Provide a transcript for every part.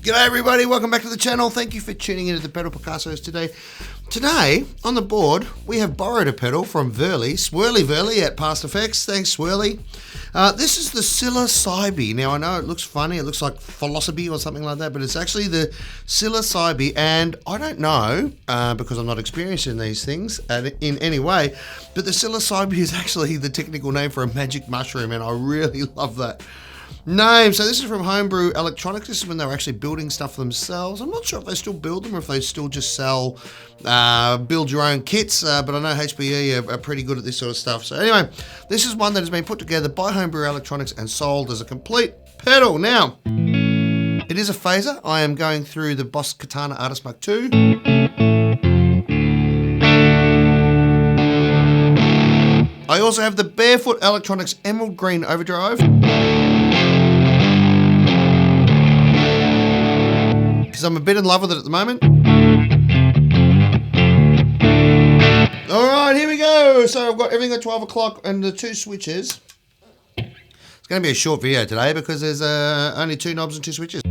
G'day everybody, welcome back to the channel. Thank you for tuning into the Pedal Picassos today. Today, on the board, we have borrowed a pedal from Verlie, Swirly Verlie at PastFx. Thanks, Swirly. This is the Psilocybe. Now, I know it looks funny, it looks like philosophy or something like that, but it's actually the Psilocybe, and I don't know, because I'm not experienced in these things in any way, but the Psilocybe is actually the technical name for a magic mushroom, and I really love that name. So this is from Homebrew Electronics. This is when they were actually building stuff themselves. I'm not sure if they still build them or if they still just sell, build your own kits, but I know HPE are pretty good at this sort of stuff. So anyway, this is one that has been put together by Homebrew Electronics and sold as a complete pedal. Now, it is a phaser. I am going through the Boss Katana Artist Mark II. I also have the Barefoot Electronics Emerald Green Overdrive. Because I'm a bit in love with it at the moment. Alright, here we go. So I've got everything at 12 o'clock and the two switches. It's going to be a short video today because there's only two knobs and two switches.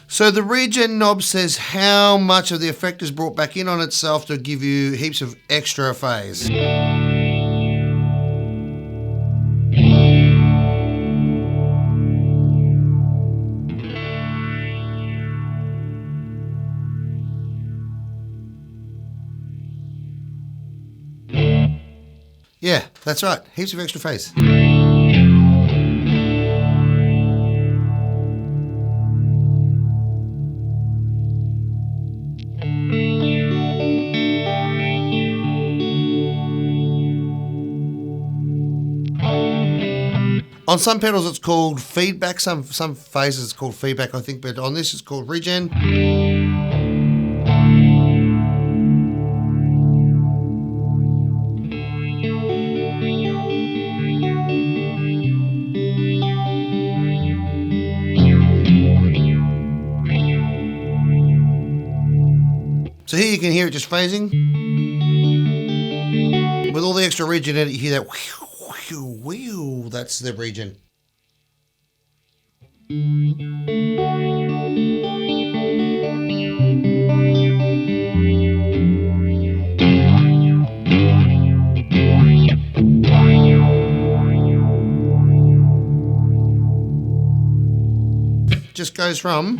So the Regen knob says how much of the effect is brought back in on itself to give you heaps of extra phase. Yeah, that's right, heaps of extra phase. On some pedals it's called feedback, some phases it's called feedback I think, but on this it's called Regen. So here you can hear it just phasing. With all the extra Regen in it, you hear that whew, that's the Regen. Just goes from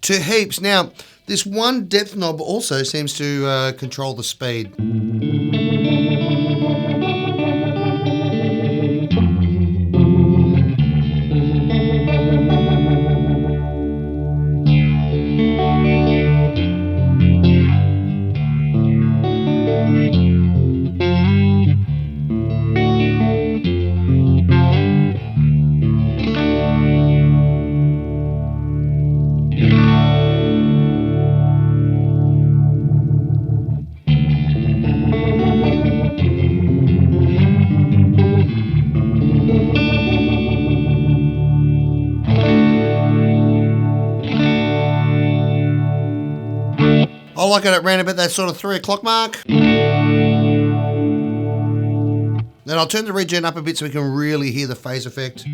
to heaps. Now, this one depth knob also seems to control the speed. I like it at around about that sort of 3 o'clock mark. Then I'll turn the Regen up a bit so we can really hear the phase effect.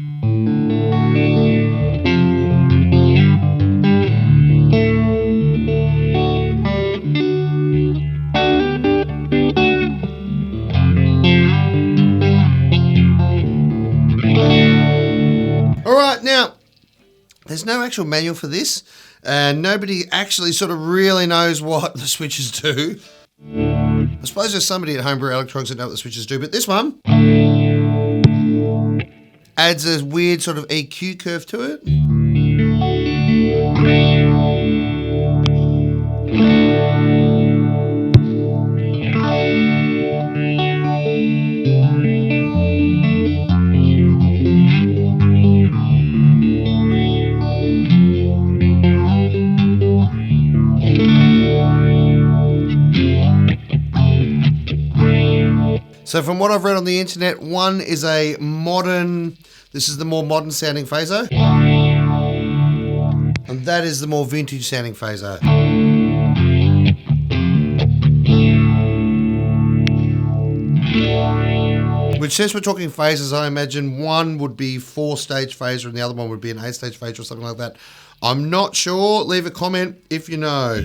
Alright, now, there's no actual manual for this. And nobody actually sort of really knows what the switches do. I suppose there's somebody at Homebrew Electronics that know what the switches do, but this one adds a weird sort of EQ curve to it. So from what I've read on the internet, one is a modern, This is the more modern sounding phaser. And that is the more vintage sounding phaser. Which, since we're talking phases, I imagine one would be 4-stage phaser and the other one would be an 8-stage phaser or something like that. I'm not sure. Leave a comment if you know.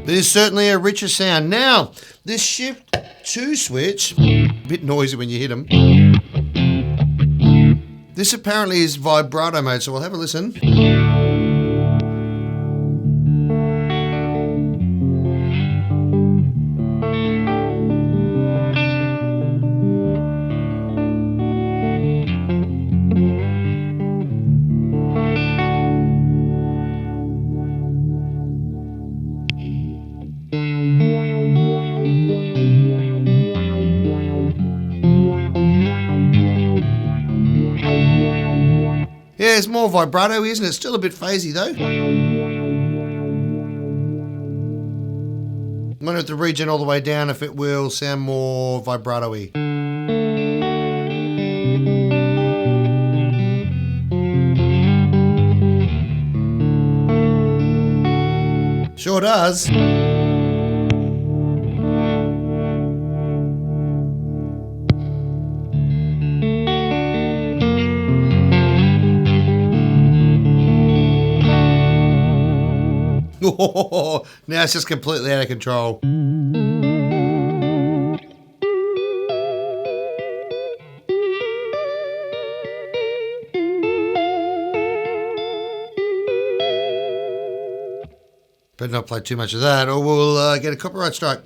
It is certainly a richer sound. Now, this shift to switch, a bit noisy when you hit them. This apparently is vibrato mode, so we'll have a listen. Yeah, it's more vibrato, isn't it? Still a bit phasey though. I'm going to have to regen all the way down if it will sound more vibrato-y. Sure does. Oh, now it's just completely out of control. Better not play too much of that or we'll get a copyright strike.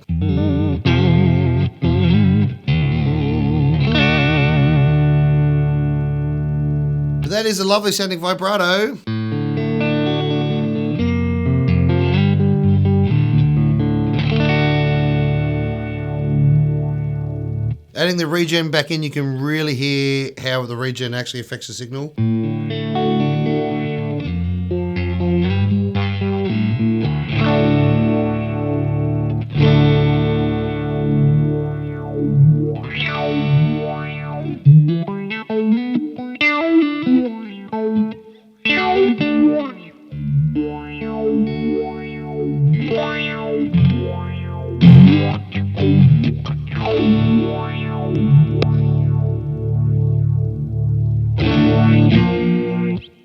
But that is a lovely sounding vibrato. Adding the regen back in, you can really hear how the regen actually affects the signal.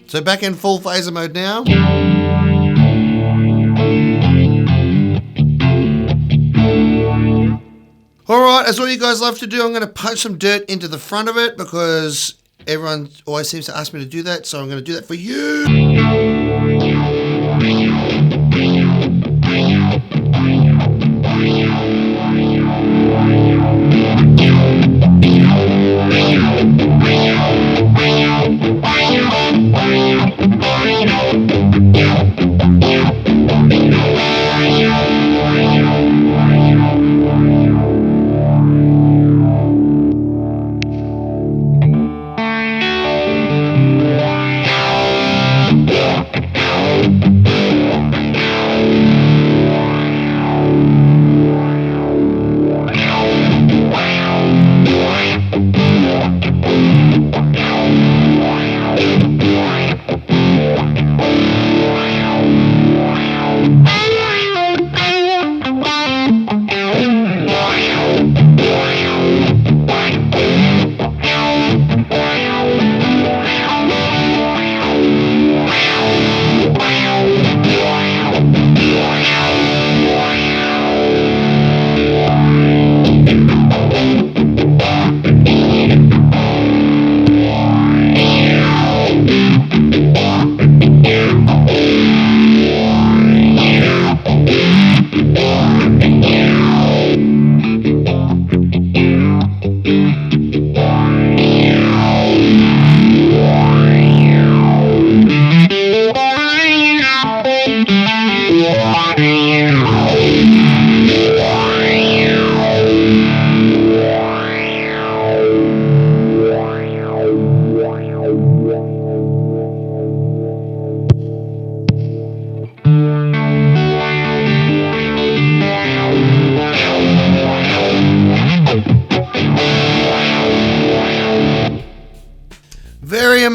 So back in full phaser mode now. Alright, as all you guys love to do, I'm going to punch some dirt into the front of it because everyone always seems to ask me to do that, so I'm going to do that for you.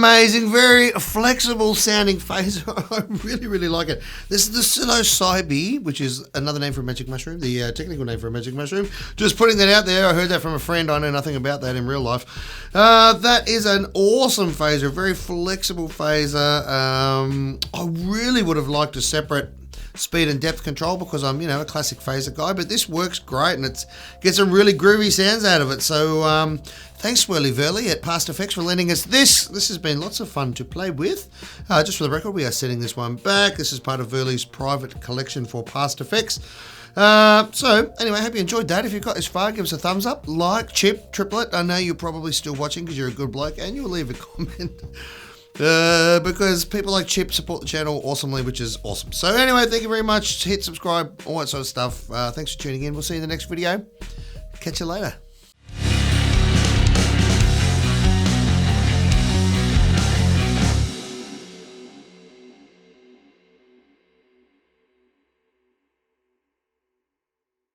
amazing, very flexible sounding phaser. I really like it. This is the Psilocybe, which is another name for a magic mushroom, the technical name for a magic mushroom. Just putting that out there. I heard that from a friend. I know nothing about that in real life. That is an awesome phaser, very flexible phaser. I really would have liked a separate speed and depth control because I'm, a classic phaser guy, but this works great and it gets some really groovy sounds out of it. So thanks Swirly Verlie at PastFx for lending us this. This has been lots of fun to play with. Just for the record, we are setting this one back. This is part of Verlie's private collection for PastFx. So anyway, I hope you enjoyed that. If you've got this far, give us a thumbs up, like, Chip, Triplet. I know you're probably still watching because you're a good bloke, and you'll leave a comment. Because people like Chip support the channel awesomely, which is awesome. So anyway, thank you very much. Hit subscribe, all that sort of stuff. Thanks for tuning in. We'll see you in the next video. Catch you later.